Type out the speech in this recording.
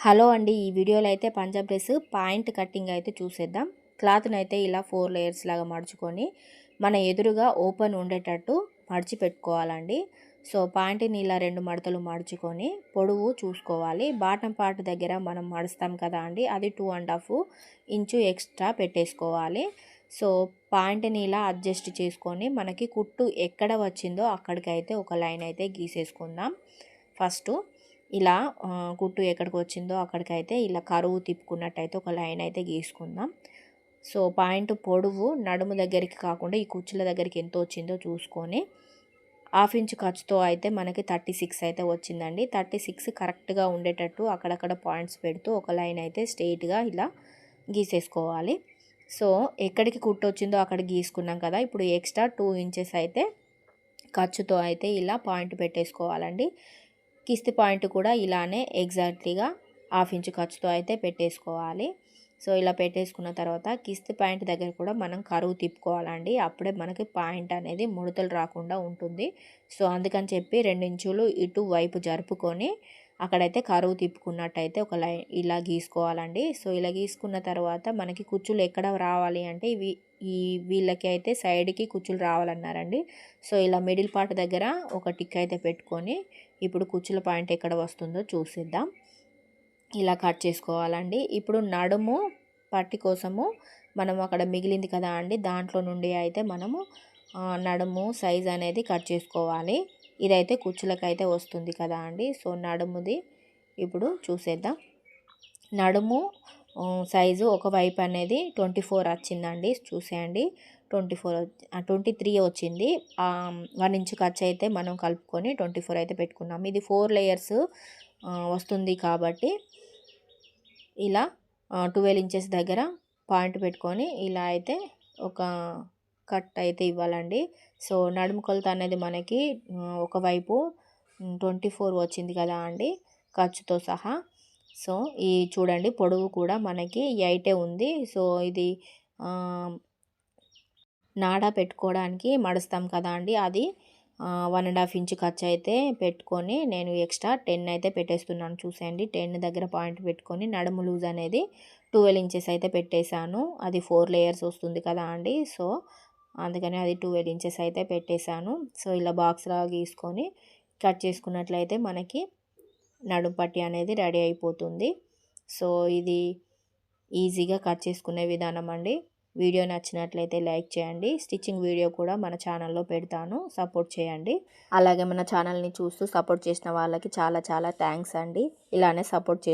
Hello అండి, ఈ వీడియోలో అయితే పంజాబ్ డ్రెస్ పాయింట్ కటింగ్ అయితే చూసేద్దాం. క్లాత్ని అయితే ఇలా 4 లేయర్స్ లాగా మడుచుకొని మన ఎదురుగా ఓపెన్ ఉండేటట్టు మడిచి పెట్టుకోవాలండి. సో పాయింట్ని ఇలా 2 మడతలు మడుచుకొని పొడవు చూసుకోవాలి. బాటమ్ పార్ట్ దగ్గర మనం మడుస్తాం కదా అండి, అది 2.5 ఇంచు ఎక్స్ట్రా పెట్టేసుకోవాలి. సో పాయింట్ని ఇలా అడ్జస్ట్ చేసుకొని మనకి కుట్టు ఎక్కడ వచ్చిందో అక్కడికైతే ఒక లైన్ అయితే గీసేసుకుందాం. ఫస్ట్ ఇలా కుట్టు ఎక్కడికి వచ్చిందో అక్కడికైతే ఇలా కరువు తిప్పుకున్నట్టయితే ఒక లైన్ అయితే గీసుకుందాం. సో పాయింట్ పొడవు నడుము దగ్గరికి కాకుండా ఈ కుచ్చుల దగ్గరికి ఎంత వచ్చిందో చూసుకొని 1/2 ఇంచు ఖర్చుతో అయితే మనకి 36 అయితే వచ్చిందండి. 36 కరెక్ట్గా ఉండేటట్టు అక్కడక్కడ పాయింట్స్ పెడుతూ ఒక లైన్ అయితే స్ట్రెయిట్గా ఇలా గీసేసుకోవాలి. సో ఎక్కడికి కుట్టు వచ్చిందో అక్కడ గీసుకున్నాం కదా, ఇప్పుడు ఎక్స్ట్రా 2 ఇంచెస్ అయితే ఖర్చుతో అయితే ఇలా పాయింట్ పెట్టేసుకోవాలండి. కిస్తి పాయింట్ కూడా ఇలానే ఎగ్జాక్ట్లీగా 1/2 ఇంచు ఖర్చుతో అయితే పెట్టేసుకోవాలి. సో ఇలా పెట్టేసుకున్న తర్వాత కిస్తి పాయింట్ దగ్గర కూడా మనం కరువు తిప్పుకోవాలండి. అప్పుడే మనకి పాయింట్ అనేది ముడతలు రాకుండా ఉంటుంది. సో అందుకని చెప్పి 2 ఇంచులు ఇటు వైపు జరుపుకొని అక్కడైతే కరువు తిప్పుకున్నట్టయితే ఒక లైన్ ఇలా గీసుకోవాలండి. సో ఇలా గీసుకున్న తర్వాత మనకి కుచ్చులు ఎక్కడ రావాలి అంటే వీళ్ళకి అయితే సైడ్కి కుచ్చులు రావాలన్నారండి. సో ఇలా మిడిల్ పార్ట్ దగ్గర ఒక టిక్ అయితే పెట్టుకొని ఇప్పుడు కుచ్చుల పాయింట్ ఎక్కడ వస్తుందో చూసిద్దాం. ఇలా కట్ చేసుకోవాలండి. ఇప్పుడు నడుము పట్టి కోసము మనం అక్కడ మిగిలింది కదా అండి, దాంట్లో నుండి అయితే మనము నడుము సైజ్ అనేది కట్ చేసుకోవాలి. ఇదైతే కుచ్చులకైతే వస్తుంది కదా అండి. సో నడుముది ఇప్పుడు చూసేద్దాం. నడుము సైజు ఒకవైపు అనేది 24 వచ్చిందండి. చూసేయండి, 23 వచ్చింది. 1 ఇంచు ఖర్చు అయితే మనం కలుపుకొని 24 అయితే పెట్టుకున్నాం. ఇది 4 లేయర్స్ వస్తుంది కాబట్టి ఇలా 12 ఇంచెస్ దగ్గర పాయింట్ పెట్టుకొని ఇలా అయితే ఒక కట్ అయితే ఇవ్వాలండి. సో నడుము కొలత అనేది మనకి ఒకవైపు 24 వచ్చింది కదా అండి ఖర్చుతో సహా. సో ఈ చూడండి పొడవు కూడా మనకి 8 ఉంది. సో ఇది నాడా పెట్టుకోవడానికి మడుస్తాం కదా అండి, అది 1.5 ఇంచు ఖర్చు అయితే పెట్టుకొని నేను ఎక్స్ట్రా 10 అయితే పెట్టేస్తున్నాను. చూసేయండి, 10 దగ్గర పాయింట్ పెట్టుకొని నడుము లూజ్ అనేది 12 ఇంచెస్ అయితే పెట్టేశాను. అది 4 లేయర్స్ వస్తుంది కదా అండి. సో అందుకని అది 12 ఇంచెస్ అయితే పెట్టేశాను. సో ఇలా బాక్స్ లాగా గీసుకొని కట్ చేసుకున్నట్లయితే మనకి నడుము పట్టి అనేది రెడీ అయిపోతుంది. సో ఇది ఈజీగా కట్ చేసుకునే విధానం అండి. వీడియో నచ్చినట్లయితే లైక్ చేయండి. స్టిచ్చింగ్ వీడియో కూడా మన ఛానల్లో పెడతాను, సపోర్ట్ చేయండి. అలాగే మన ఛానల్ని చూస్తూ సపోర్ట్ చేసిన వాళ్ళకి చాలా చాలా థ్యాంక్స్ అండి. ఇలానే సపోర్ట్ చేస్తూ